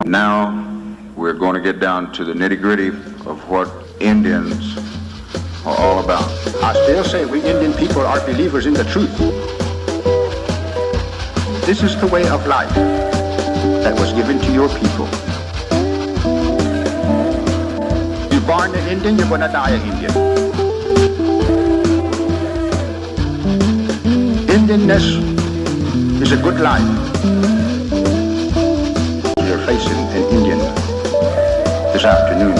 Now we're going to get down to the nitty-gritty of what Indians are all about. I still say we Indian people are believers in the truth. This is the way of life that was given to your people. You're born an Indian, you're going to die an Indian. Indianness is a good life. You're facing an Indian this afternoon.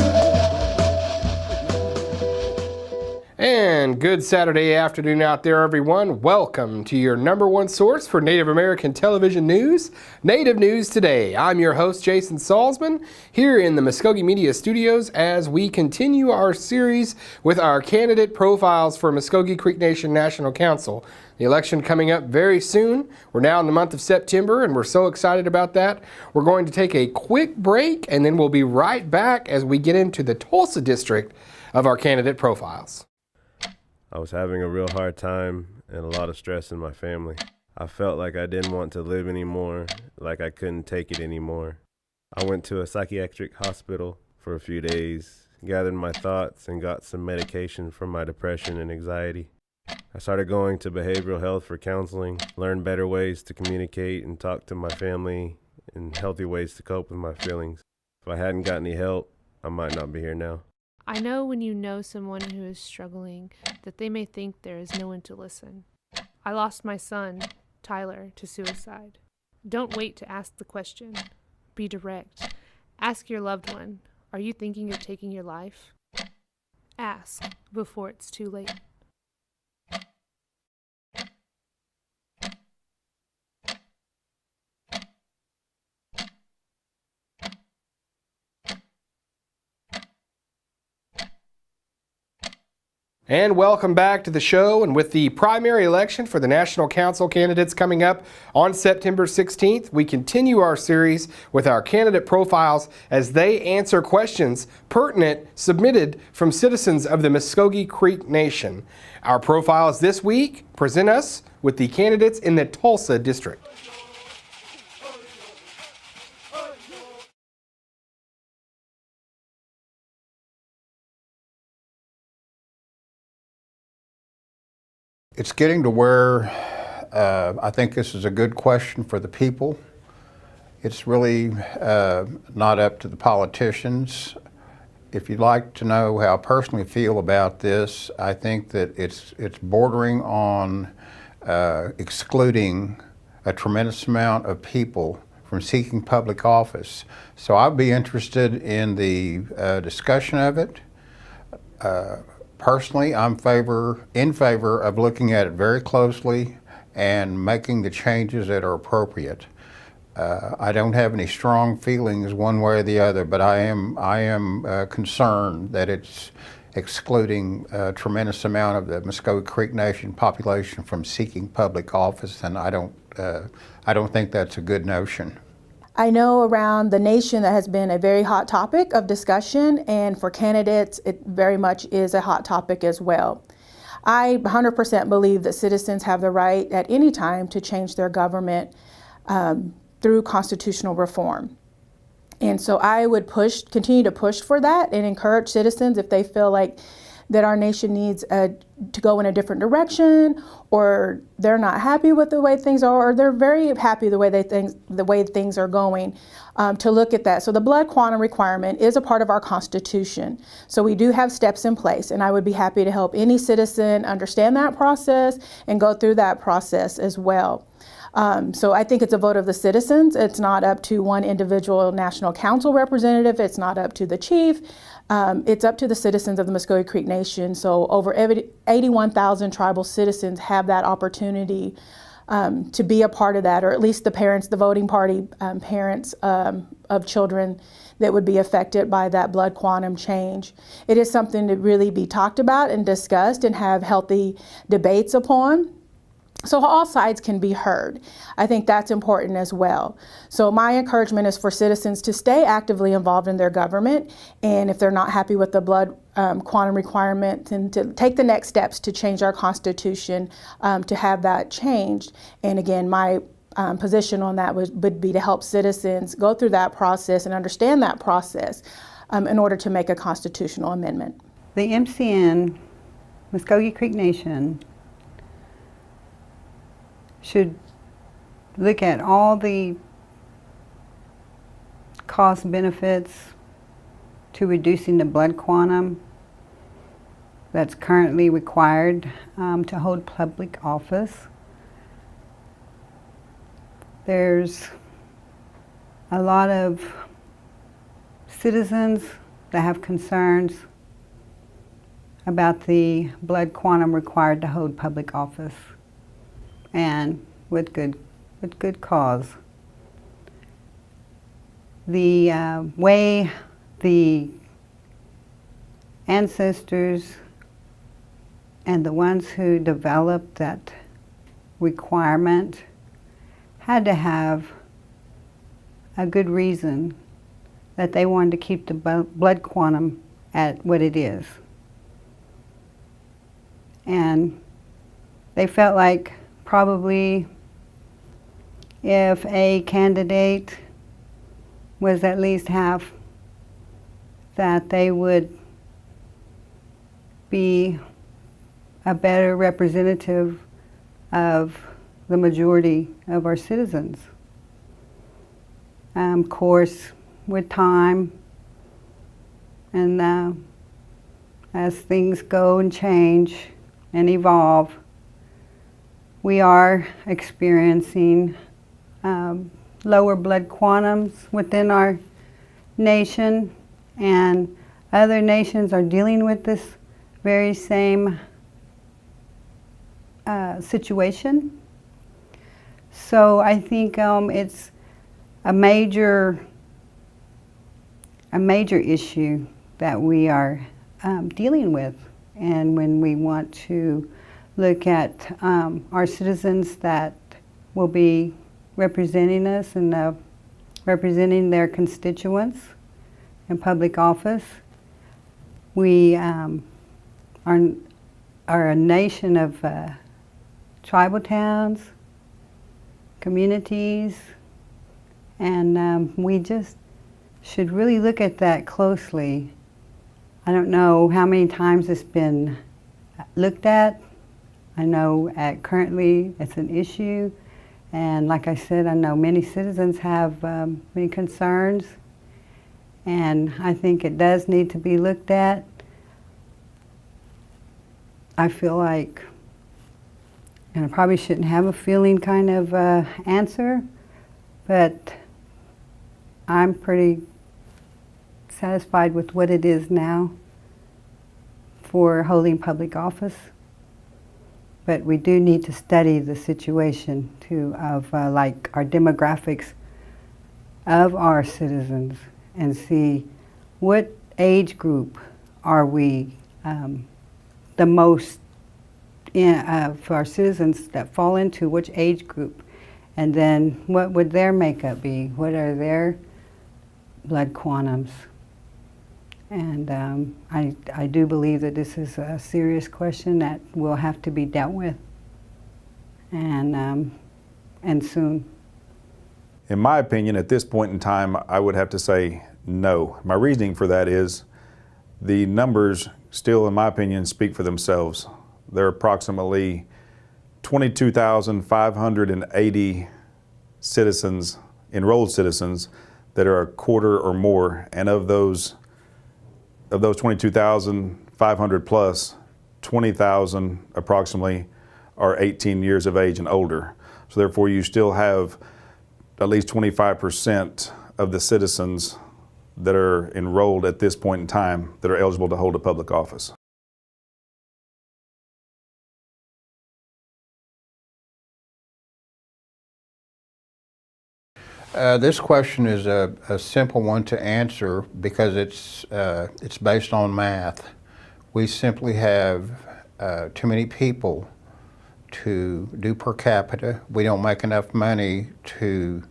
And good Saturday afternoon out there, everyone. Welcome to your number one source for Native American television news, Native News Today. I'm your host, Jason Salzman, here in the Muskogee Media Studios as we continue our series with our candidate profiles for Muskogee Creek Nation National Council. The election coming up very soon. We're now in the month of September, and we're so excited about that. We're going to take a quick break, and then we'll be right back as we get into the Tulsa district of our candidate profiles. I was having a real hard time and a lot of stress in my family. I felt like I didn't want to live anymore, like I couldn't take it anymore. I went to a psychiatric hospital for a few days, gathered my thoughts, and got some medication for my depression and anxiety. I started going to behavioral health for counseling, learned better ways to communicate and talk to my family, and healthy ways to cope with my feelings. If I hadn't got any help, I might not be here now. I know when you know someone who is struggling that they may think there is no one to listen. I lost my son, Tyler, to suicide. Don't wait to ask the question. Be direct. Ask your loved one, are you thinking of taking your life? Ask before it's too late. And welcome back to the show. And with the primary election for the National Council candidates coming up on September 16th, we continue our series with our candidate profiles as they answer questions pertinent submitted from citizens of the Muskogee Creek Nation. Our profiles this week present us with the candidates in the Tulsa district. It's getting to where I think this is a good question for the people. It's really not up to the politicians. If you'd like to know how I personally feel about this, I think that it's bordering on excluding a tremendous amount of people from seeking public office. So I'd be interested in the discussion of it. Personally, I'm in favor of looking at it very closely and making the changes that are appropriate. I don't have any strong feelings one way or the other, but I am concerned that it's excluding a tremendous amount of the Muskogee Creek Nation population from seeking public office, and I don't think that's a good notion. I know around the nation that has been a very hot topic of discussion, and for candidates, it very much is a hot topic as well. I 100% believe that citizens have the right at any time to change their government through constitutional reform. And so I would continue to push for that and encourage citizens if they feel like that our nation needs to go in a different direction, or they're not happy with the way things are, or they're very happy the way things are going, to look at that. So the blood quantum requirement is a part of our Constitution. So we do have steps in place, and I would be happy to help any citizen understand that process and go through that process as well. So I think it's a vote of the citizens. It's not up to one individual National Council representative. It's not up to the chief. It's up to the citizens of the Muskogee Creek Nation. So over 81,000 tribal citizens have that opportunity to be a part of that, or at least the parents, the voting party parents of children that would be affected by that blood quantum change. It is something to really be talked about and discussed and have healthy debates upon, so all sides can be heard. I think that's important as well. So my encouragement is for citizens to stay actively involved in their government, and if they're not happy with the blood quantum requirement, then to take the next steps to change our Constitution to have that changed. And again, position on that would be to help citizens go through that process and understand that process in order to make a constitutional amendment. The MCN, Muskogee Creek Nation, should look at all the cost benefits to reducing the blood quantum that's currently required to hold public office. There's a lot of citizens that have concerns about the blood quantum required to hold public office, and with good cause. The way the ancestors and the ones who developed that requirement had to have a good reason that they wanted to keep the blood quantum at what it is. And they felt like probably if a candidate was at least half, that they would be a better representative of the majority of our citizens. Of course, with time and as things go and change and evolve, we are experiencing lower blood quantums within our nation, and other nations are dealing with this very same situation. So I think it's a major issue that we are dealing with, and when we want to look at our citizens that will be representing us and representing their constituents in public office. We are a nation of tribal towns, communities, and we just should really look at that closely. I don't know how many times it's been looked at. I know currently it's an issue, and like I said, I know many citizens have many concerns, and I think it does need to be looked at. I feel like, and I probably shouldn't have a feeling kind of answer, but I'm pretty satisfied with what it is now for holding public office. But we do need to study the situation too of like our demographics of our citizens and see what age group are we the most for our citizens that fall into which age group, and then what would their makeup be? What are their blood quantums? And I do believe that this is a serious question that will have to be dealt with, and soon. In my opinion, at this point in time, I would have to say no. My reasoning for that is the numbers still, in my opinion, speak for themselves. There are approximately 22,580 citizens, enrolled citizens, that are a quarter or more, and of those 22,500 plus, 20,000 approximately are 18 years of age and older. So therefore you still have at least 25% of the citizens that are enrolled at this point in time that are eligible to hold a public office. This question is a simple one to answer because it's based on math. We simply have too many people to do per capita. We don't make enough money to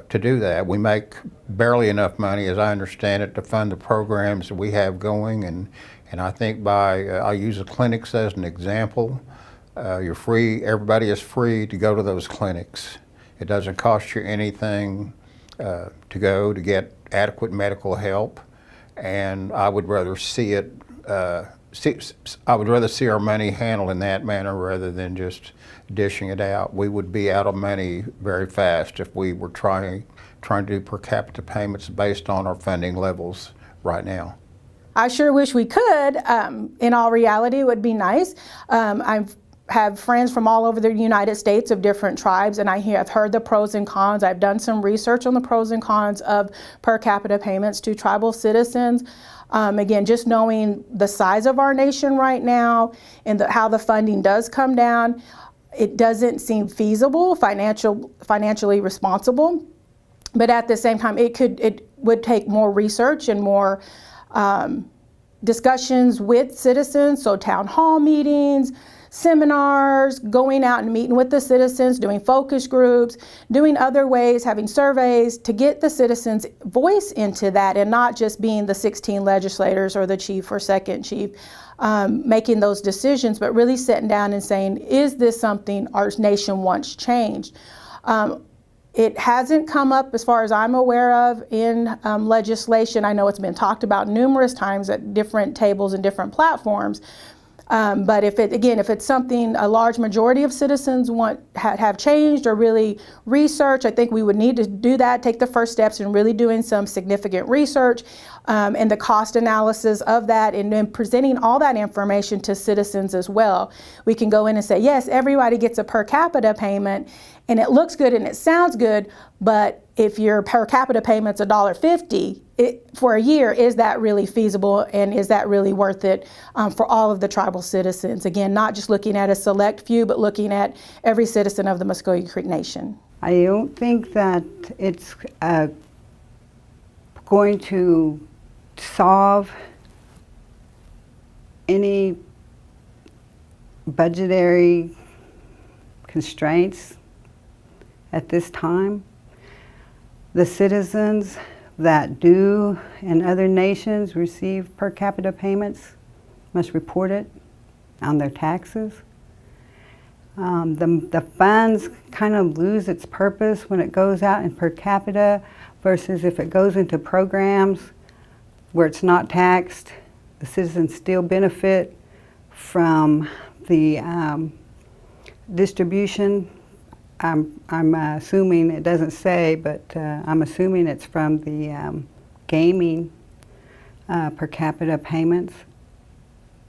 do that. We make barely enough money, as I understand it, to fund the programs that we have going. And I think I'll use the clinics as an example. You're free. Everybody is free to go to those clinics. It doesn't cost you anything to go to get adequate medical help, and I would rather see it. I would rather see our money handled in that manner rather than just dishing it out. We would be out of money very fast if we were trying to do per capita payments based on our funding levels right now. I sure wish we could. In all reality, it would be nice. I have friends from all over the United States of different tribes, and I've heard the pros and cons. I've done some research on the pros and cons of per capita payments to tribal citizens. Again, just knowing the size of our nation right now and how the funding does come down, it doesn't seem feasible, financially responsible. But at the same time, it would take more research and more discussions with citizens, so town hall meetings, seminars, going out and meeting with the citizens, doing focus groups, doing other ways, having surveys to get the citizens' voice into that, and not just being the 16 legislators or the chief or second chief making those decisions, but really sitting down and saying, is this something our nation wants changed? It hasn't come up, as far as I'm aware of, in legislation. I know it's been talked about numerous times at different tables and different platforms. But if it's something a large majority of citizens have changed or really research, I think we would need to do that, take the first steps in really doing some significant research and the cost analysis of that, and then presenting all that information to citizens as well. We can go in and say, yes, everybody gets a per capita payment, and it looks good and it sounds good, but if your per capita payment's $1.50 for a year, is that really feasible, and is that really worth it for all of the tribal citizens? Again, not just looking at a select few, but looking at every citizen of the Muscogee Creek Nation. I don't think that it's going to solve any budgetary constraints at this time. The citizens that do in other nations receive per capita payments must report it on their taxes. The funds kind of lose its purpose when it goes out in per capita versus if it goes into programs where it's not taxed. The citizens still benefit from the distribution. I'm assuming, it doesn't say, but I'm assuming it's from the gaming per capita payments.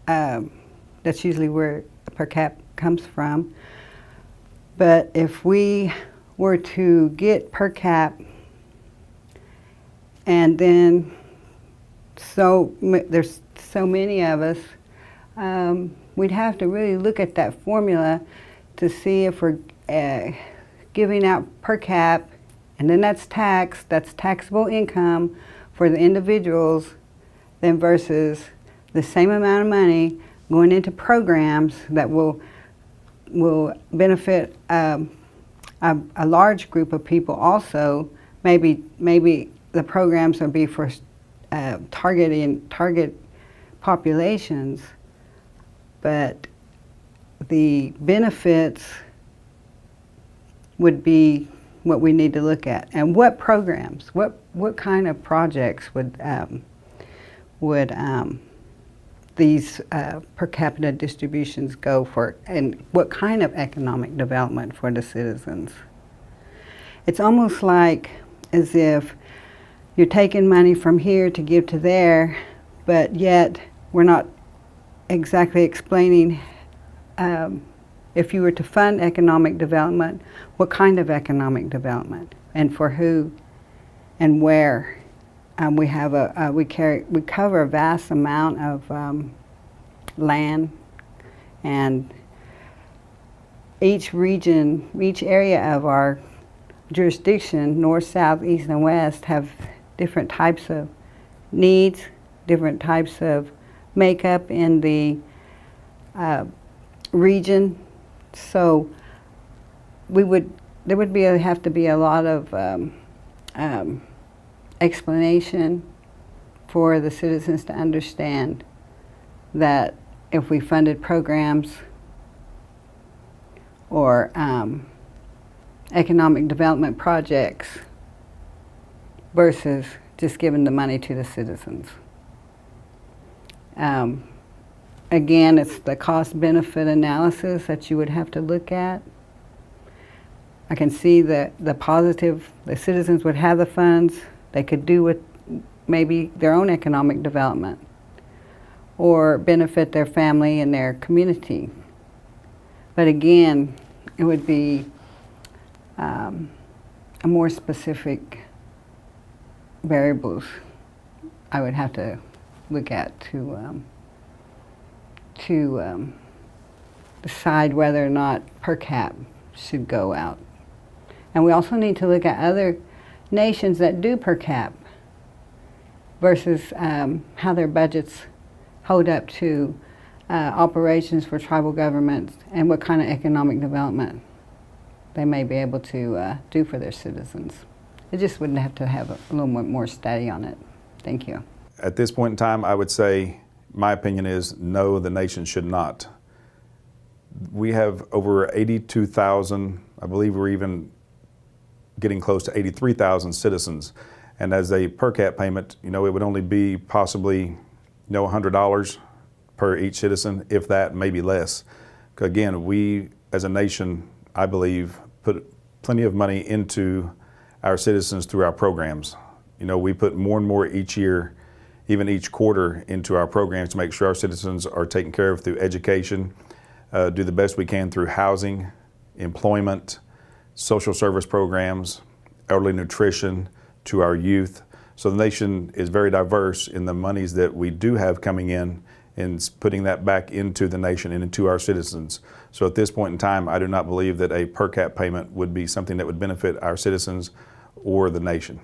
That's usually where per cap comes from. But if we were to get per cap, and then there's so many of us, we'd have to really look at that formula to see if we're giving out per cap, and then that's taxable income for the individuals, then versus the same amount of money going into programs that will benefit a large group of people also. Maybe the programs will be for target populations, but the benefits would be what we need to look at. And what programs, what kind of projects would these per capita distributions go for, and what kind of economic development for the citizens? It's almost like as if you're taking money from here to give to there, but yet we're not exactly explaining if you were to fund economic development, what kind of economic development, and for who, and where. We cover a vast amount of land, and each region, each area of our jurisdiction, north, south, east, and west, have different types of needs, different types of makeup in the region. So there would have to be a lot of explanation for the citizens to understand that if we funded programs or economic development projects versus just giving the money to the citizens. Again, it's the cost-benefit analysis that you would have to look at. I can see the positive, the citizens would have the funds, they could do with maybe their own economic development or benefit their family and their community. But again, it would be a more specific variables I would have to look at to decide whether or not per cap should go out. And we also need to look at other nations that do per cap versus how their budgets hold up to operations for tribal governments and what kind of economic development they may be able to do for their citizens. It just wouldn't have to have a little more study on it. Thank you. At this point in time, I would say, my opinion is no, the nation should not. We have over 82,000, I believe we're even getting close to 83,000 citizens. And as a per cap payment, it would only be possibly, $100 per each citizen, if that, maybe less. Again, we as a nation, I believe, put plenty of money into our citizens through our programs. We put more and more each year, even each quarter, into our programs to make sure our citizens are taken care of through education, do the best we can through housing, employment, social service programs, elderly nutrition, to our youth. So the nation is very diverse in the monies that we do have coming in and putting that back into the nation and into our citizens. So at this point in time, I do not believe that a per cap payment would be something that would benefit our citizens or the nation.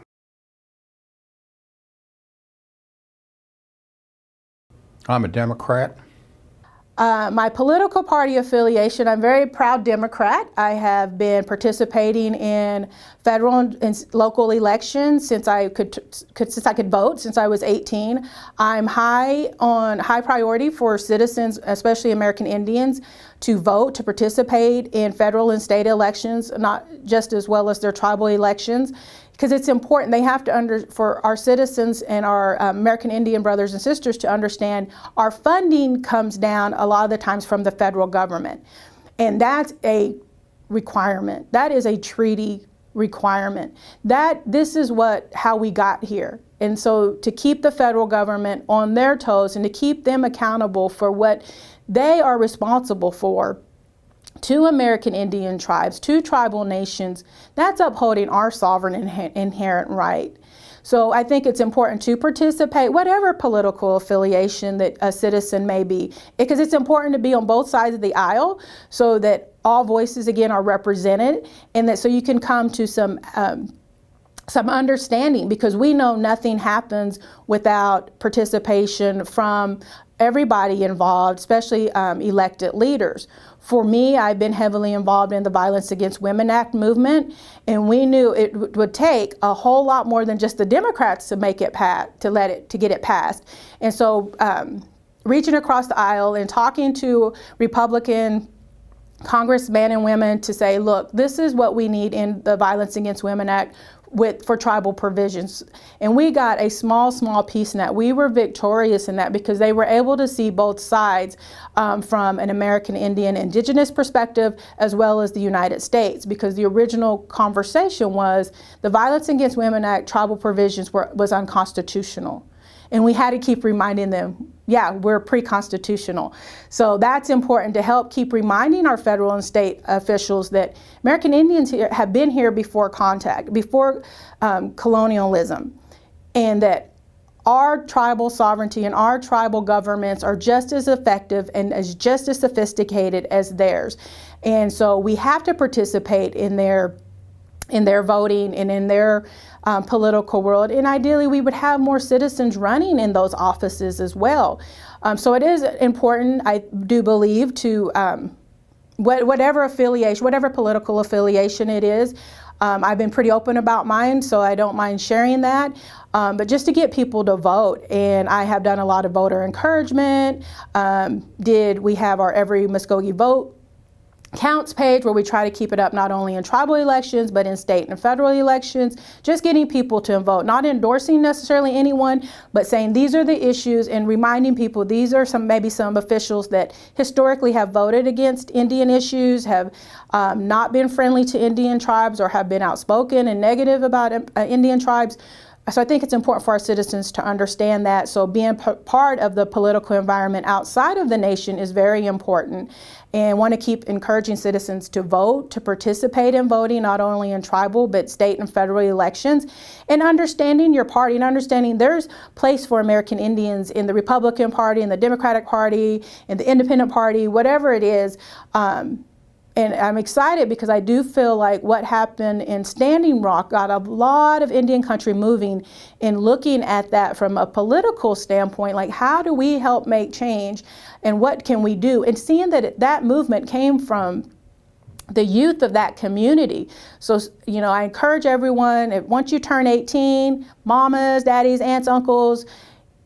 I'm a Democrat. My political party affiliation, I'm a very proud Democrat. I have been participating in federal and local elections since I could vote, since I was 18. I'm high priority for citizens, especially American Indians, to vote, to participate in federal and state elections, not just as well as their tribal elections. Because it's important, they have to for our citizens and our American Indian brothers and sisters to understand our funding comes down a lot of the times from the federal government. And that's a requirement. That is a treaty requirement. This is how we got here. And so to keep the federal government on their toes and to keep them accountable for what they are responsible for to American Indian tribes, to tribal nations, that's upholding our sovereign inherent right. So I think it's important to participate, whatever political affiliation that a citizen may be, because it's important to be on both sides of the aisle so that all voices, again, are represented, and that so you can come to some understanding, because we know nothing happens without participation from everybody involved, especially elected leaders. For me, I've been heavily involved in the Violence Against Women Act movement, and we knew it would take a whole lot more than just the Democrats to make it to get it passed. And so reaching across the aisle and talking to Republican congressmen and women to say, look, this is what we need in the Violence Against Women Act for tribal provisions. And we got a small piece in that. We were victorious in that because they were able to see both sides from an American Indian Indigenous perspective as well as the United States, because the original conversation was the Violence Against Women Act tribal provisions was unconstitutional. And we had to keep reminding them, yeah, we're pre-constitutional. So that's important to help keep reminding our federal and state officials that American Indians have been here before before colonialism, and that our tribal sovereignty and our tribal governments are just as effective and just as sophisticated as theirs. And so we have to participate in their voting and in their political world. And ideally, we would have more citizens running in those offices as well. So it is important, I do believe, to whatever affiliation, whatever political affiliation it is. I've been pretty open about mine, so I don't mind sharing that. But just to get people to vote, and I have done a lot of voter encouragement. We have our Every Muskogee Vote counts page where we try to keep it up not only in tribal elections but in state and federal elections, just getting people to vote, not endorsing necessarily anyone, but saying these are the issues and reminding people these are maybe some officials that historically have voted against Indian issues, have not been friendly to Indian tribes, or have been outspoken and negative about Indian tribes. So I think it's important for our citizens to understand that. So being part of the political environment outside of the nation is very important, and want to keep encouraging citizens to vote, to participate in voting, not only in tribal but state and federal elections, and understanding your party and understanding there's place for American Indians in the Republican Party, in the Democratic Party, in the Independent Party, whatever it is. And I'm excited because I do feel like what happened in Standing Rock got a lot of Indian country moving in looking at that from a political standpoint, like how do we help make change and what can we do? And seeing that that movement came from the youth of that community. So, you know, I encourage everyone, once you turn 18, mamas, daddies, aunts, uncles,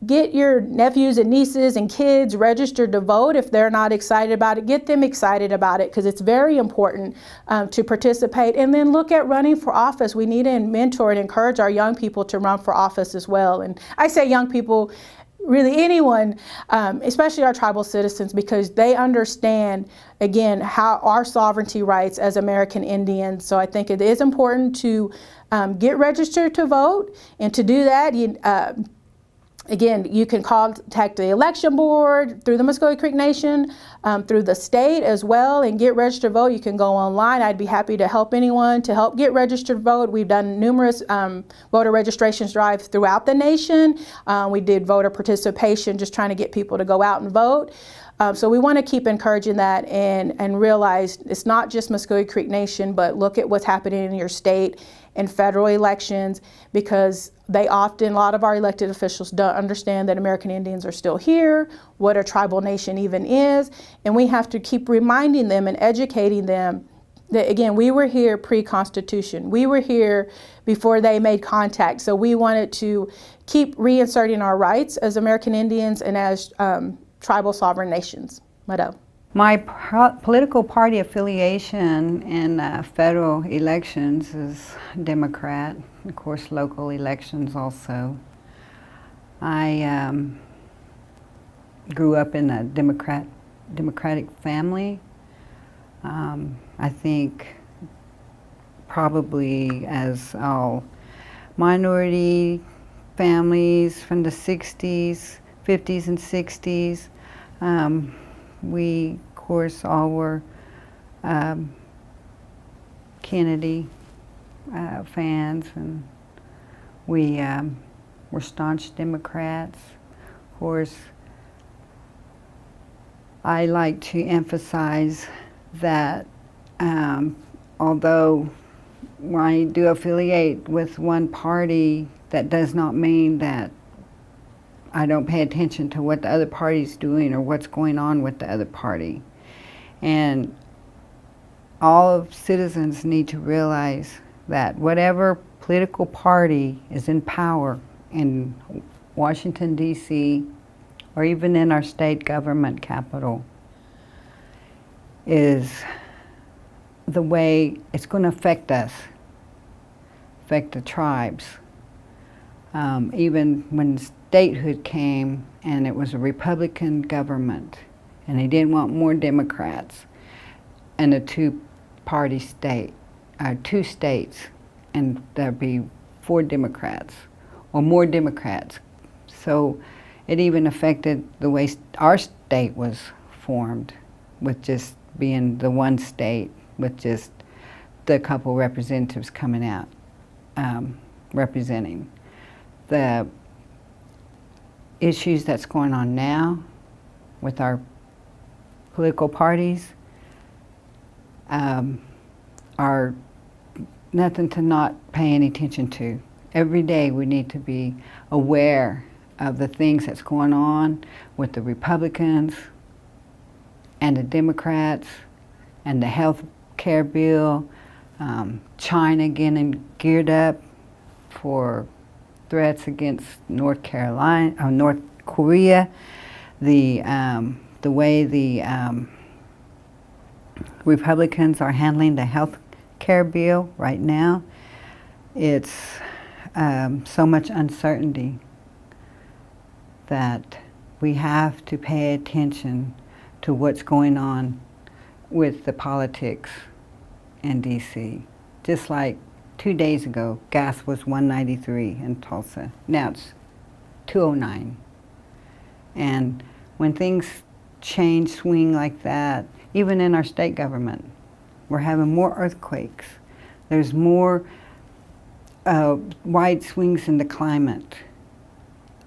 get your nephews and nieces and kids registered to vote. If they're not excited about it, get them excited about it, because it's very important to participate. And then look at running for office. We need to mentor and encourage our young people to run for office as well. And I say young people, really anyone, especially our tribal citizens, because they understand, again, how our sovereignty rights as American Indians. So I think it is important to get registered to vote. And to do that, again, you can contact the election board through the Muscogee Creek Nation, through the state as well, and get registered to vote. You can go online. I'd be happy to help anyone to help get registered to vote. We've done numerous voter registrations drives throughout the nation. We did voter participation, just trying to get people to go out and vote. So we want to keep encouraging that and realize it's not just Muscogee Creek Nation, but look at what's happening in your state and federal elections, because a lot of our elected officials don't understand that American Indians are still here, what a tribal nation even is, and we have to keep reminding them and educating them that, again, we were here pre-Constitution. We were here before they made contact, so we wanted to keep reinserting our rights as American Indians and as tribal sovereign nations. Mado. My political party affiliation in federal elections is Democrat, of course local elections also. I grew up in a democratic family. I think probably as all minority families from the 60s, 50s and 60s, we, of course, all were Kennedy fans, and we were staunch Democrats. Of course, I like to emphasize that although I do affiliate with one party, that does not mean that I don't pay attention to what the other party's doing or what's going on with the other party. And all of citizens need to realize that whatever political party is in power in Washington, D.C., or even in our state government capital, is the way it's going to affect us, affect the tribes. Even when statehood came and it was a Republican government and they didn't want more Democrats in a two-party state, two states, and there'd be 4 Democrats or more Democrats. So it even affected the way our state was formed, with just being the one state with just the couple representatives coming out representing. The issues that's going on now with our political parties are nothing to not pay any attention to. Every day we need to be aware of the things that's going on with the Republicans and the Democrats and the health care bill, China getting geared up for threats against North Korea, the way the Republicans are handling the health care bill right now. It's so much uncertainty that we have to pay attention to what's going on with the politics in D.C. Just like 2 days ago, gas was $1.93 in Tulsa. Now it's $2.09. And when things change, swing like that, even in our state government, we're having more earthquakes. There's more wide swings in the climate.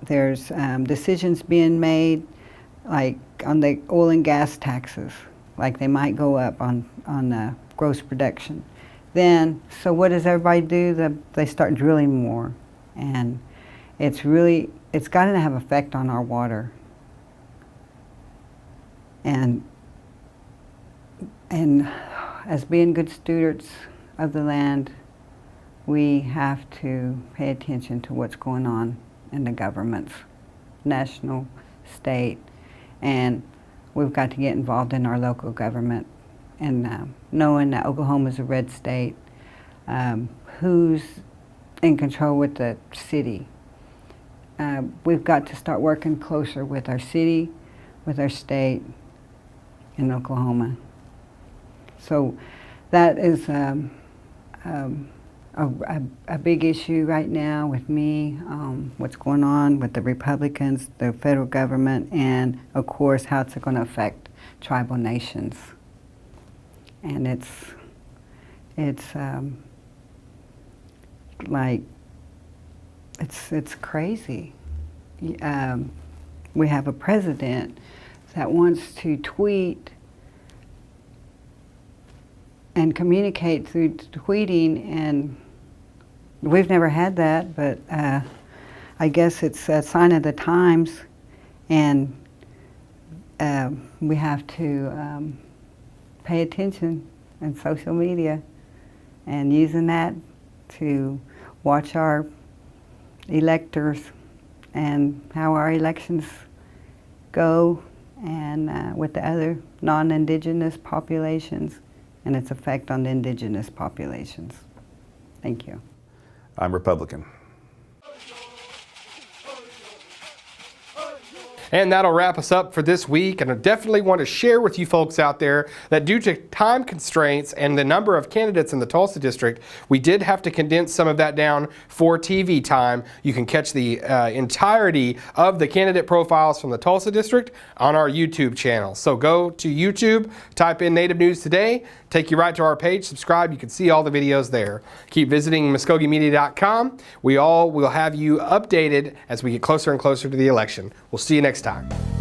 There's decisions being made, like on the oil and gas taxes, like they might go up on gross production. Then, so what does everybody do? They start drilling more, and it's got to have effect on our water. And as being good stewards of the land, we have to pay attention to what's going on in the governments, national, state, and we've got to get involved in our local government. And knowing that Oklahoma is a red state, who's in control with the city. We've got to start working closer with our city, with our state in Oklahoma. So that is a big issue right now with me, what's going on with the Republicans, the federal government, and of course how it's going to affect tribal nations. And it's crazy. We have a president that wants to tweet and communicate through tweeting, and we've never had that, but I guess it's a sign of the times, and we have to pay attention in social media and using that to watch our electors and how our elections go, and with the other non-indigenous populations and its effect on the indigenous populations. Thank you. I'm Republican. And that'll wrap us up for this week. And I definitely want to share with you folks out there that due to time constraints and the number of candidates in the Tulsa district, we did have to condense some of that down for TV time. You can catch the entirety of the candidate profiles from the Tulsa district on our YouTube channel. So go to YouTube, type in Native News Today, take you right to our page, subscribe, you can see all the videos there. Keep visiting MuskogeeMedia.com. We all will have you updated as we get closer and closer to the election. We'll see you next time.